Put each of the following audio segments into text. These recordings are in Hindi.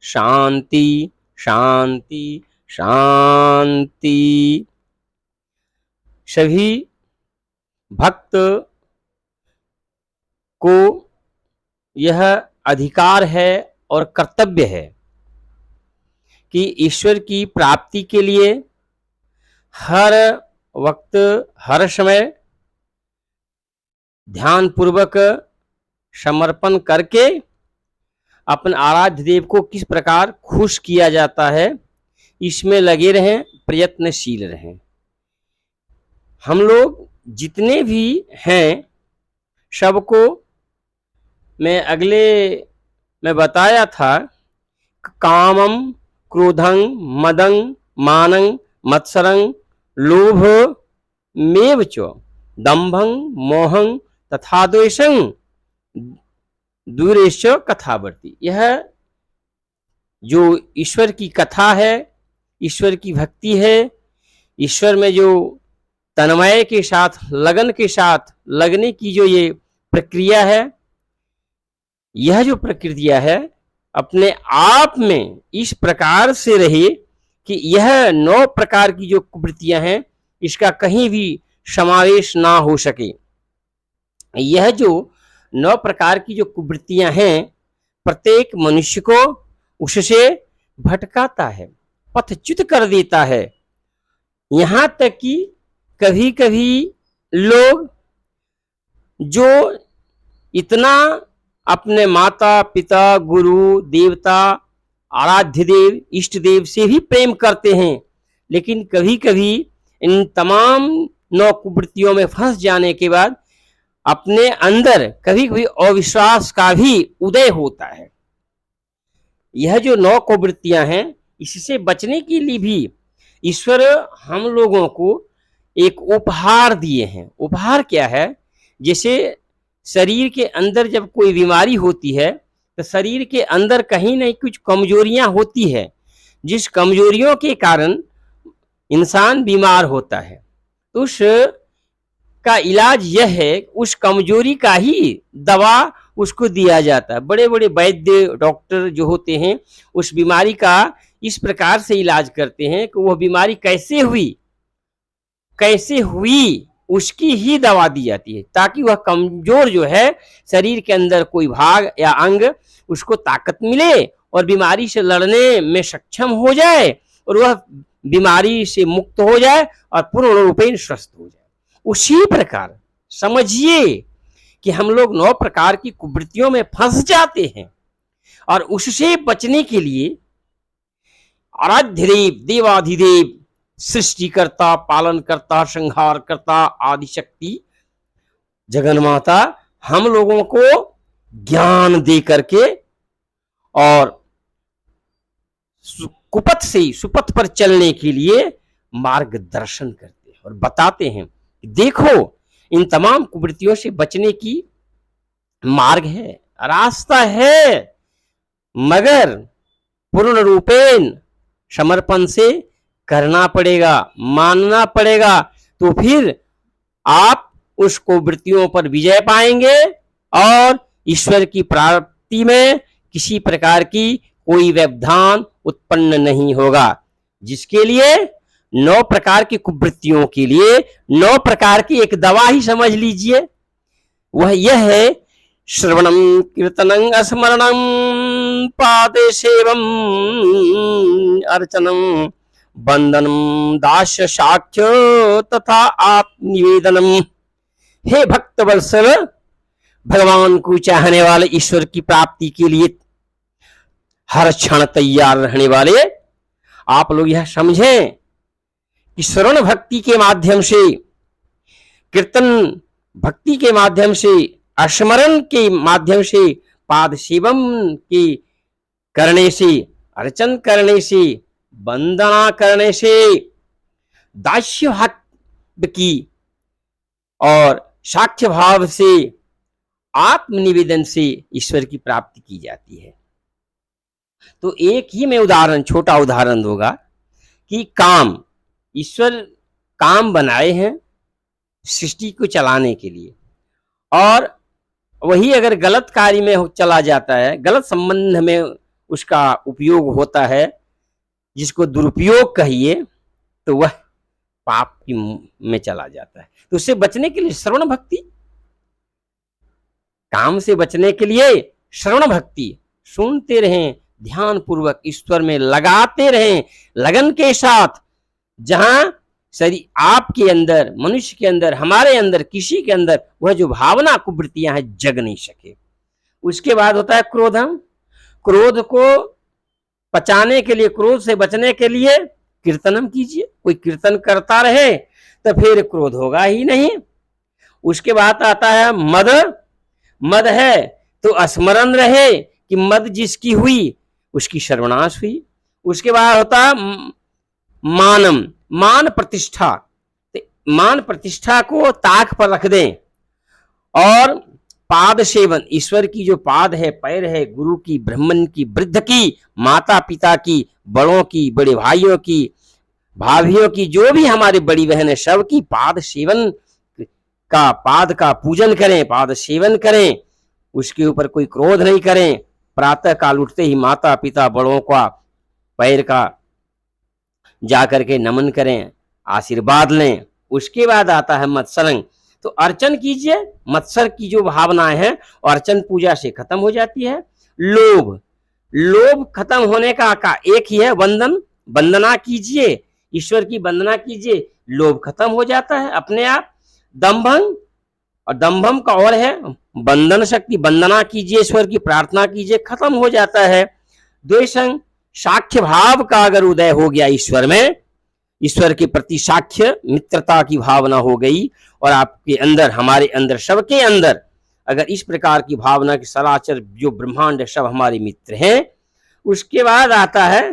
शांति शांति शांति। सभी भक्त को यह अधिकार है और कर्तव्य है कि ईश्वर की प्राप्ति के लिए हर वक्त हर समय ध्यान पूर्वक समर्पण करके अपन आराध्य देव को किस प्रकार खुश किया जाता है, इसमें लगे रहें, प्रयत्नशील रहें। हम लोग जितने भी हैं सबको मैं अगले में बताया था, कामं क्रोधं मदं मानं मत्सरं लोभ मेव च दंभं मोहं तथा द्वेषं दूरेश कथावर्ती। यह जो ईश्वर की कथा है, ईश्वर की भक्ति है, ईश्वर में जो तन्मय के साथ लगन के साथ लगने की जो ये प्रक्रिया है, यह जो प्रक्रिया है अपने आप में इस प्रकार से रहे कि यह 9 प्रकार की जो कुवृत्तियां हैं इसका कहीं भी समावेश ना हो सके। यह जो 9 प्रकार की जो कुवृत्तियां हैं प्रत्येक मनुष्य को उससे भटकाता है, पथच्युत कर देता है। यहां तक कि कभी कभी लोग जो इतना अपने माता पिता गुरु देवता आराध्य देव इष्ट देव से भी प्रेम करते हैं, लेकिन कभी कभी इन तमाम 9 कुवृत्तियों में फंस जाने के बाद अपने अंदर कभी कभी अविश्वास का भी उदय होता है। यह जो 9 कुवृत्तियां हैं इससे बचने के लिए भी ईश्वर हम लोगों को एक उपहार दिए हैं। उपहार क्या है? जैसे शरीर के अंदर जब कोई बीमारी होती है तो शरीर के अंदर कहीं न कुछ कमजोरियां होती है, जिस कमजोरियों के कारण इंसान बीमार होता है। उस का इलाज यह है, उस कमजोरी का ही दवा उसको दिया जाता है। बड़े बड़े वैद्य डॉक्टर जो होते हैं उस बीमारी का इस प्रकार से इलाज करते हैं कि वह बीमारी कैसे हुई उसकी ही दवा दी जाती है, ताकि वह कमजोर जो है शरीर के अंदर कोई भाग या अंग उसको ताकत मिले और बीमारी से लड़ने में सक्षम हो जाए और वह बीमारी से मुक्त हो जाए और पूर्ण रूपेण स्वस्थ हो जाए। उसी प्रकार समझिए कि हम लोग 9 प्रकार की कुवृत्तियों में फंस जाते हैं और उससे बचने के लिए आराध्य देव देवाधिदेव सृष्टिकर्ता पालनकर्ता संहारकर्ता आदिशक्ति जगन्माता हम लोगों को ज्ञान दे करके और कुपथ से सुपथ पर चलने के लिए मार्गदर्शन करते हैं और बताते हैं कि देखो इन तमाम कुवृत्तियों से बचने की मार्ग है, रास्ता है, मगर पूर्ण रूपेण समर्पण से करना पड़ेगा, मानना पड़ेगा, तो फिर आप उस कुवृत्तियों पर विजय पाएंगे और ईश्वर की प्राप्ति में किसी प्रकार की कोई व्यवधान उत्पन्न नहीं होगा। जिसके लिए 9 प्रकार की कुवृत्तियों के लिए 9 प्रकार की एक दवा ही समझ लीजिए, वह यह है श्रवणं कीर्तनं स्मरणं पादे सेवं अर्चनं बंदनम दास्य साक्ष्य तथा आत्मनिवेदनम। हे भक्त वत्सल, भगवान को चाहने वाले, ईश्वर की प्राप्ति के लिए हर क्षण तैयार रहने वाले आप लोग यह समझें कि श्रवण भक्ति के माध्यम से, कीर्तन भक्ति के माध्यम से, स्मरण के माध्यम से, पाद सेवम के करने से, अर्चन करने से, वंदना करने से, दास्य भाव की और साक्ष्य भाव से, आत्मनिवेदन से ईश्वर की प्राप्ति की जाती है। तो एक ही मैं उदाहरण, छोटा उदाहरण दूंगा कि काम, ईश्वर काम बनाए हैं सृष्टि को चलाने के लिए, और वही अगर गलत कार्य में चला जाता है, गलत संबंध में उसका उपयोग होता है, जिसको दुरुपयोग कहिए, तो वह पाप की में चला जाता है। तो उससे बचने के लिए श्रवण भक्ति, काम से बचने के लिए श्रवण भक्ति, सुनते रहें, ध्यान पूर्वक ईश्वर में लगाते रहें लगन के साथ। जहां शरीर आपके अंदर, मनुष्य के अंदर, हमारे अंदर, किसी के अंदर वह जो भावना कुवृत्तियां हैं जग नहीं सके। उसके बाद होता है क्रोधम। क्रोध को पचाने के लिए, क्रोध से बचने के लिए कीर्तनम कीजिए। कोई कीर्तन करता रहे तो फिर क्रोध होगा ही नहीं। उसके बाद आता है मद। मद है तो स्मरण रहे कि मद जिसकी हुई उसकी सर्वनाश हुई। उसके बाद होता है मानम, मान प्रतिष्ठा। मान प्रतिष्ठा को ताक पर रख दें। और पाद सेवन, ईश्वर की जो पाद है, पैर है, गुरु की, ब्राह्मण की, वृद्ध की, माता पिता की, बड़ों की, बड़े भाइयों की, भाभियों की, जो भी हमारी बड़ी बहन है, सबकी पाद सेवन का, पाद का पूजन करें, पाद सेवन करें। उसके ऊपर कोई क्रोध नहीं करें। प्रातः काल उठते ही माता पिता बड़ों का पैर का जाकर के नमन करें, आशीर्वाद लें। उसके बाद आता है मत्सरंग। तो अर्चन कीजिए। मत्सर की जो भावनाएं हैं अर्चन पूजा से खत्म हो जाती है। लोभ, लोभ खत्म होने का एक ही है वंदन। वंदना कीजिए, ईश्वर की वंदना कीजिए, लोभ खत्म हो जाता है अपने आप। दंभंग, और दंभम का और है बंधन शक्ति। वंदना कीजिए, ईश्वर की प्रार्थना कीजिए, खत्म हो जाता है। द्वेषंग, साक्ष्य भाव का अगर उदय हो गया ईश्वर में, ईश्वर के प्रति साक्ष्य मित्रता की भावना हो गई, और आपके अंदर, हमारे अंदर, सबके अंदर अगर इस प्रकार की भावना की सराचर जो ब्रह्मांड सब हमारे मित्र हैं। उसके बाद आता है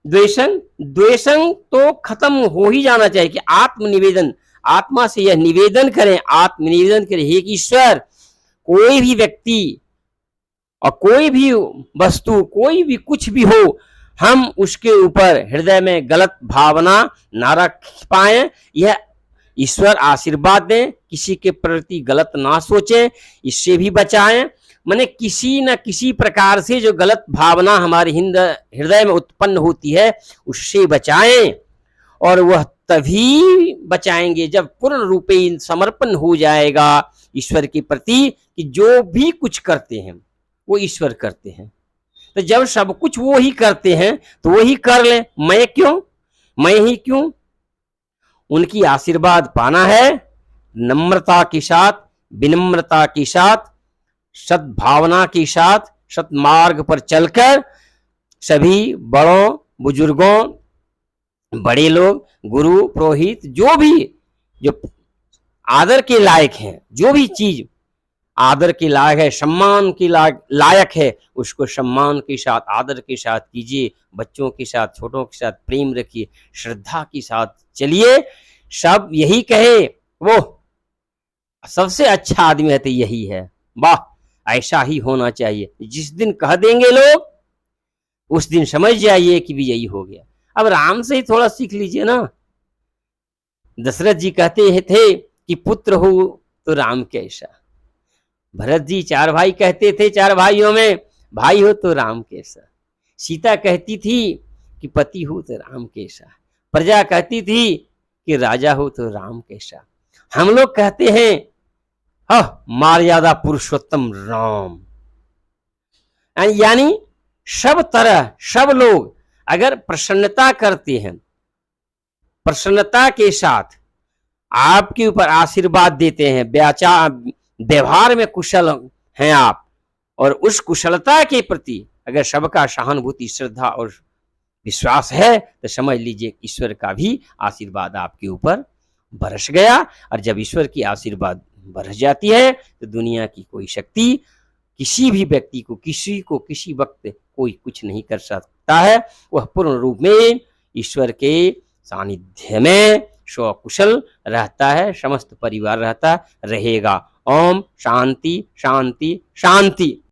द्वेषंग। द्वेषंग तो खत्म हो ही जाना चाहिए कि आत्मनिवेदन, आत्मा से यह निवेदन करें, आत्मनिवेदन करें, हे ईश्वर, कोई भी व्यक्ति और कोई भी वस्तु, कोई भी कुछ भी हो, हम उसके ऊपर हृदय में गलत भावना ना रख पाए। यह ईश्वर आशीर्वाद दें। किसी के प्रति गलत ना सोचें, इससे भी बचाएं। माने किसी न किसी प्रकार से जो गलत भावना हमारे हृदय में उत्पन्न होती है उससे बचाएं। और वह तभी बचाएंगे जब पूर्ण रूपे समर्पण हो जाएगा ईश्वर के प्रति, कि जो भी कुछ करते हैं वो ईश्वर करते हैं। तो जब सब कुछ वो ही करते हैं तो वो ही कर ले, मैं क्यों, मैं ही क्यों। उनकी आशीर्वाद पाना है नम्रता के साथ, विनम्रता के साथ, सद्भावना के साथ, सत्मार्ग पर चलकर सभी बड़ों, बुजुर्गों, बड़े लोग, गुरु, पुरोहित, जो भी जो आदर के लायक हैं, जो भी चीज आदर के लायक है, सम्मान के लायक है, उसको सम्मान के साथ, आदर के साथ कीजिए। बच्चों के साथ, छोटों के साथ प्रेम रखिए, श्रद्धा के साथ चलिए। सब यही कहे वो सबसे अच्छा आदमी है तो यही है, वाह, ऐसा ही होना चाहिए। जिस दिन कह देंगे लोग उस दिन समझ जाइए कि भी यही हो गया। अब राम से ही थोड़ा सीख लीजिए ना। दशरथ जी कहते थे कि पुत्र हो तो राम कैसा। भरत जी, चार भाई कहते थे, चार भाइयों में भाई हो तो राम कैसा। सीता कहती थी कि पति हो तो राम कैसा। प्रजा कहती थी कि राजा हो तो राम कैसा। हम लोग कहते हैं मर्यादा पुरुषोत्तम राम। यानी सब तरह, सब लोग अगर प्रसन्नता करते हैं, प्रसन्नता के साथ आपके ऊपर आशीर्वाद देते हैं, व्यवहार में कुशल हैं आप, और उस कुशलता के प्रति अगर सबका सहानुभूति, श्रद्धा और विश्वास है तो समझ लीजिए ईश्वर का भी आशीर्वाद आपके ऊपर बरस गया। और जब ईश्वर की आशीर्वाद बरस जाती है तो दुनिया की कोई शक्ति किसी भी व्यक्ति को, किसी वक्त कोई कुछ नहीं कर सकता है। वह पूर्ण रूप में ईश्वर के सानिध्य में स्वकुशल रहता है, समस्त परिवार रहता रहेगा। ओम शांति शांति शांति।